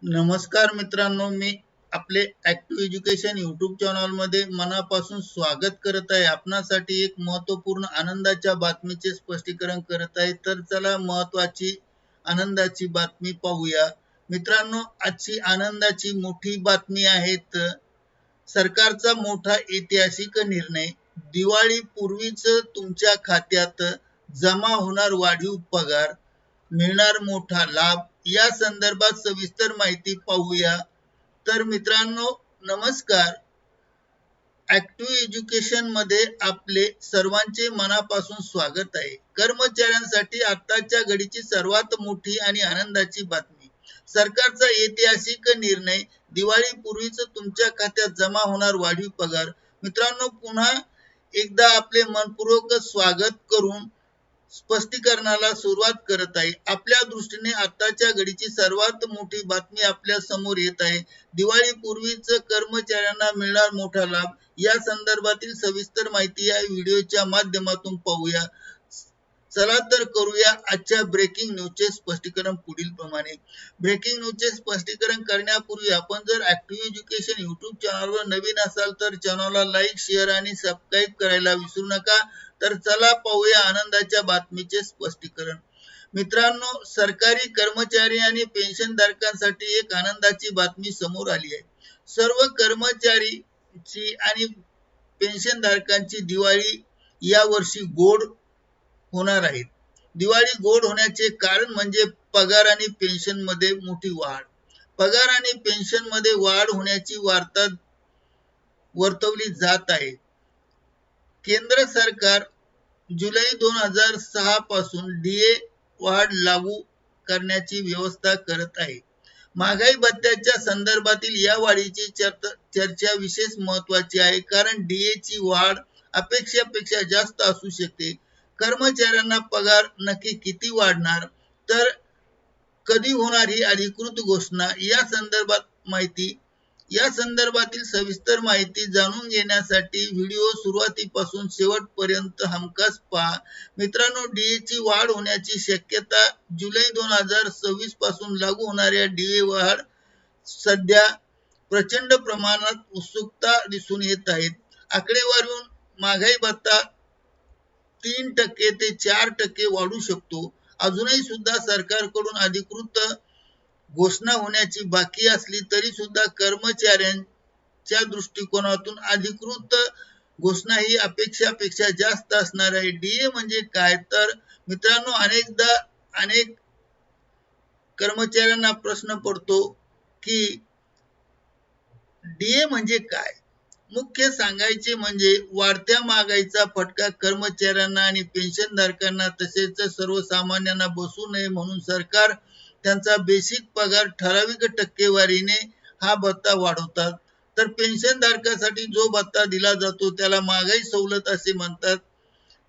नमस्कार मित्रांनो, मी आपले ऍक्टिव्ह एज्युकेशन यूट्यूब चॅनलमध्ये मनापासून स्वागत करत आहे. आपणासाठी एक महत्त्वपूर्ण आनंदाच्या बातमीचे स्पष्टीकरण करत आहे. तर चला महत्त्वाची आनंदाची बातमी पाहूया. मित्रांनो, आजची आनंदाची मोठी बातमी आहे. सरकारचा मोठा ऐतिहासिक निर्णय. दिवाळीपूर्वीच तुमच्या खात्यात जमा होणार वाढीव पगार, मिळणार मोठा लाभ. या संदर्भात सविस्तर माहिती पाहूया. तर मित्रांनो, नमस्कार. ऍक्टिव्ह एज्युकेशन मध्ये आपले सर्वांचे मनापासून स्वागत आहे. कर्मचाऱ्यांसाठी आताच्या घडीची सर्वात मोठी आणि आनंदाची बातमी. सरकारचा ऐतिहासिक निर्णय. दिवाळीपूर्वीच तुमच्या खात्यात जमा होणार वाढीव पगार. मित्रांनो, पुन्हा एकदा आपले मनपूर्वक स्वागत करून स्पष्टीकरणाला सुरुवात करत आहे. आपल्या दृष्टीने आताच्या घडीची सर्वात मोठी बातमी आपल्या समोर येत आहे. दिवाळीपूर्वीच कर्मचाऱ्यांना मिळणार मोठा लाभ. या संदर्भातील सविस्तर माहिती या व्हिडिओच्या माध्यमातून पाहूया. चला तर करूया आजच्या ब्रेकिंग न्यूजचे स्पष्टीकरण पुढील प्रमाणे. ब्रेकिंग न्यूजचे स्पष्टीकरण करण्यापूर्वी आपण जर ऍक्टिव्ह एज्युकेशन यूट्यूब चॅनलवर नवीन असाल तर चॅनलला लाईक, शेअर आणि सबस्क्राईब करायला विसरू नका. तर चला पाहूया आनंदाच्या बातमीचे स्पष्टीकरण. मित्रांनो, सरकारी कर्मचारी आणि पेन्शनधारकांसाठी एक आनंदाची बातमी समोर आली आहे. सर्व कर्मचारी आणि पेन्शनधारकांची दिवाळी यावर्षी गोड होणार आहेत. दिवाळी गोड होण्याचे कारण म्हणजे पगार आणि पेन्शनमध्ये मोठी वाढ. पगार आणि पेन्शनमध्ये वाढ होण्याची वार्ता वर्तवली जात आहे. केंद्र सरकार जुलै 2006 पासून डीए वाढ लागू करण्याची व्यवस्था करत आहे. महागाई भत्त्याच्या संदर्भातील या वाढीची चर्चा विशेष महत्वाची आहे, कारण डीएची वाढ अपेक्षेपेक्षा जास्त असू शकते. कर्मचाऱ्यांना पगार नक्की किती वाढणार, तर कधी होणार ही अधिकृत घोषणा. या संदर्भातील सविस्तर माहिती जाणून घेण्यासाठी व्हिडिओ सुरुवातीपासून शेवटपर्यंत हमखास पहा. मित्रांनो, डीएची वाढ होण्याची शक्यता. जुलै 2026 पासून लागू होणाऱ्या डीए वाढ सध्या प्रचंड प्रमाणात उत्सुकता दिसून येत आहे. आकडेवारीवरून महागाई भत्ता 3% ते 4% वाढू शकतो. अजूनही सुद्धा सरकारकडून अधिकृत घोषणा होण्याची बाकी असली तरी सुद्धा कर्मचाऱ्यांच्या दृष्टिकोनातून अधिकृत घोषणा ही अपेक्षापेक्षा जास्त असणार आहे. डीए म्हणजे काय, तर मित्रांनो, अनेक कर्मचाऱ्यांना प्रश्न पडतो की डीए म्हणजे काय. मुख्य सांगायचे म्हणजे वाढत्या महागाईचा फटका कर्मचाऱ्यांना आणि पेन्शनधारकांना तसेच सर्वसामान्यांना बसू नये म्हणून सरकार त्यांचा बेसिक पगार ठराविक टक्केवारीने हा भत्ता वाढवतात. तर पेन्शनधारकासाठी जो भत्ता दिला जातो त्याला महागाई सवलत असे म्हणतात.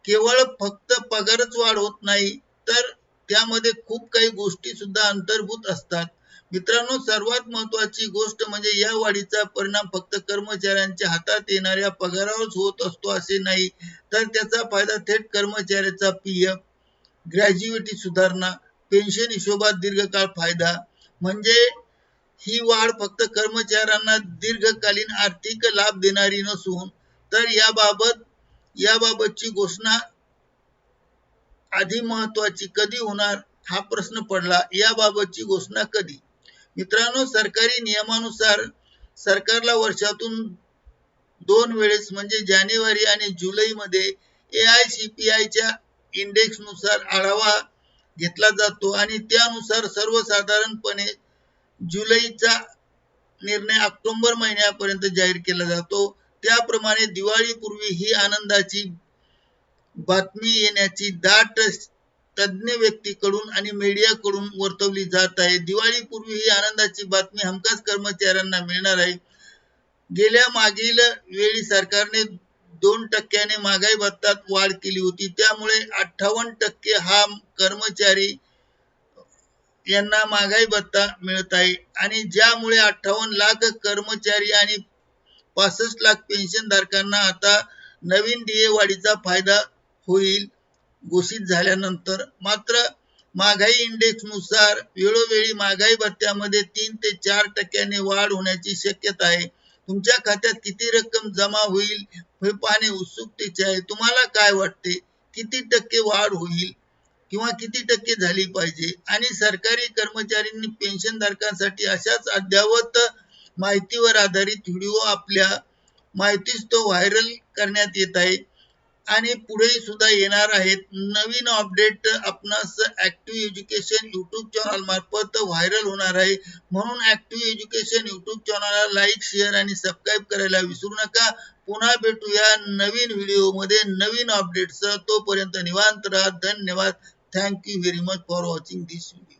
केवळ फक्त पगारच वाढ होत नाही, तर त्यामध्ये खूप काही गोष्टी सुद्धा अंतर्भूत असतात. मित्रांनो, सर्वात महत्वाची गोष्ट म्हणजे या वाढीचा परिणाम फक्त कर्मचाऱ्यांच्या हातात येणाऱ्या पगारावरच होत असतो असे नाही, तर त्याचा फायदा थेट कर्मचाऱ्याचा पीएफ, ग्रॅज्युएटी सुधारणा, पेन्शन हिशोबात दीर्घकाळ फायदा. म्हणजे ही वाढ फक्त कर्मचाऱ्यांना दीर्घकालीन आर्थिक लाभ देणारी नसून, तर याबाबतची घोषणा आधी महत्वाची. कधी होणार हा प्रश्न पडला. याबाबतची घोषणा कधी? मित्रांनो, सरकारी नियमानुसार सरकारला वर्षातून 2 वेळेस म्हणजे जानेवारी आणि जुलैमध्ये एआयसीपीआयच्या इंडेक्सनुसार आढावा घेतला जातो आणि त्यानुसार सर्वसाधारणपणे जुलैचा निर्णय ऑक्टोबर महिन्यापर्यंत जाहीर केला जातो. त्याप्रमाणे दिवाळीपूर्वी ही आनंदाची बातमी येण्याची दाट तज्ञ व्यक्तीकडून आणि मीडियाकडून वर्तवली जात आहे. दिवाळीपूर्वी ही आनंदाची बातमी हमखास कर्मचाऱ्यांना मिळणार आहे. गेल्या मागील वेळी सरकारने 2% महागाई भत्त्यात वाढ केली होती, त्यामुळे 58% हा कर्मचारी यांना महागाई भत्ता मिळत आहे आणि ज्यामुळे 58 लाख कर्मचारी आणि 65 लाख पेन्शनधारकांना आता नवीन डीए वाढीचा फायदा होईल घोषित झाल्यानंतर. मात्र महागाई इंडेक्सनुसार वेळोवेळी महागाई भत्त्यामध्ये 3 ते 4% वाढ होण्याची शक्यता आहे. तुमच्या खात्यात किती रक्कम जमा होईल हे पाहणे उत्सुकतेचे आहे. तुम्हाला काय वाटते? किती टक्के वाढ होईल किंवा किती टक्के झाली पाहिजे? आणि सरकारी कर्मचाऱ्यांनी पेन्शनधारकांसाठी अशाच अद्ययावत माहितीवर आधारित व्हिडिओ आपल्या माहितीस तो व्हायरल करण्यात येत आहे आणि पुढे सुद्धा येणार आहेत. नवीन अपडेट आपणास ऍक्टिव्ह एज्युकेशन युट्यूब चॅनल मार्फत व्हायरल होणार आहे. म्हणून ऍक्टिव्ह एज्युकेशन युट्यूब चॅनलला लाईक, शेअर आणि सबस्क्राईब करायला विसरू नका. पुन्हा भेटूया नवीन व्हिडिओमध्ये नवीन अपडेट्स. तोपर्यंत निवांत राहा. धन्यवाद. Thank you very much for watching this video.